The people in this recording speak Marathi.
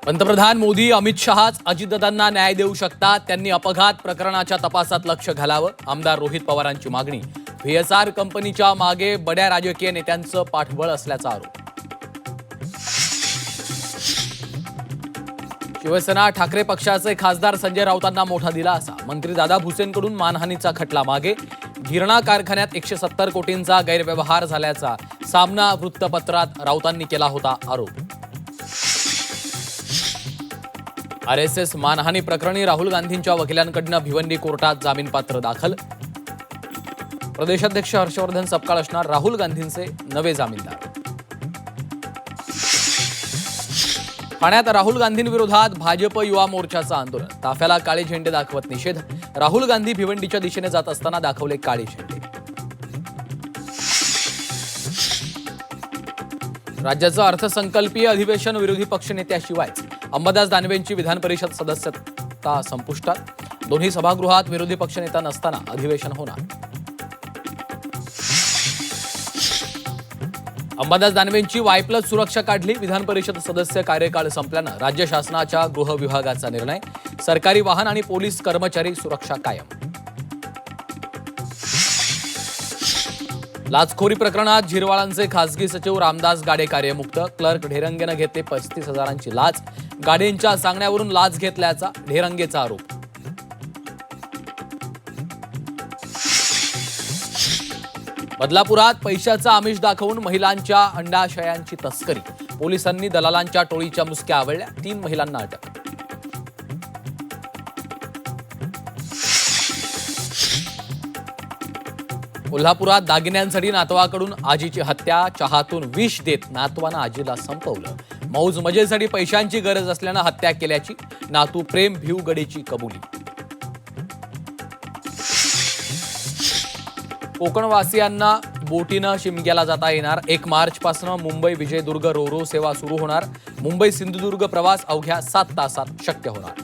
पंतप्रधान मोदी अमित शहाच अजितदादांना न्याय देऊ शकतात. त्यांनी अपघात प्रकरणाच्या तपासात लक्ष घालावं. आमदार रोहित पवारांची मागणी. व्हीएसआर कंपनीच्या मागे बड्या राजकीय नेत्यांचं पाठबळ असल्याचा आरोप. शिवसेना ठाकरे पक्षाचे खासदार संजय राऊतांना मोठा दिलासा. मंत्री दादा भुसेंकडून मानहानीचा खटला मागे. गिरणा कारखान्यात 170 कोटींचा गैरव्यवहार झाल्याचा सामना वृत्तपत्रात राऊतांनी केला होता आरोप. आरएसएस मानहानी प्रकरणी राहुल गांधींच्या वकिलांकडून भिवंडी कोर्टात जामीनपात्र दाखल. प्रदेशाध्यक्ष हर्षवर्धन सपकाळ असणार राहुल गांधींचे नवे जामीनदार. ठाण्यात राहुल गांधींविरोधात भाजप युवा मोर्चाचं आंदोलन. ताफ्याला काळे झेंडे दाखवत निषेध. राहुल गांधी भिवंडीच्या दिशेने जात असताना दाखवले काळे झेंडे. राज्याचं अर्थसंकल्पीय अधिवेशन विरोधी पक्षनेत्याशिवायच. अंबादास दानवेंची विधान परिषद सदस्यता संपुष्टात. दोन्ही सभागृहात विरोधी पक्षनेता नसताना अधिवेशन होणार. अंबादास दानवेंची वायप्लस सुरक्षा काढली. विधान परिषद सदस्य कार्यकाळ संपल्यानं राज्य शासनाच्या गृह विभागाचा निर्णय. सरकारी वाहन आणि पोलीस कर्मचारी सुरक्षा कायम. लाचखोरी प्रकरणात झिरवाळांचे खासगी सचिव रामदास गाडे कार्यमुक्त. क्लर्क ढेरंगेनं घेतले 35,000ची लाच. गाडेंच्या सांगण्यावरून लाच घेतल्याचा ढेरंगेचा आरोप. बदलापुरात पैशाचा आमिष दाखवून महिलांच्या अंडाशयांची तस्करी. पोलिसांनी दलालांच्या टोळीच्या मुसक्या आवळल्या. 3 महिलांना अटक. कोल्हापुरात दागिन्यांसाठी नातवाकडून आजीची हत्या. चहातून विष देत नातवानं आजीला संपवलं. मौज मजेसाठी पैशांची गरज असल्यानं हत्या केल्याची नातू प्रेम भिवगडेची कबुली. कोकणवासियांना बोटीनं शिमग्याला जाता येणार. 1 मार्चपासून मुंबई विजयदुर्ग रोरो सेवा सुरू होणार. मुंबई सिंधुदुर्ग प्रवास अवघ्या 7 तासात शक्य होणार.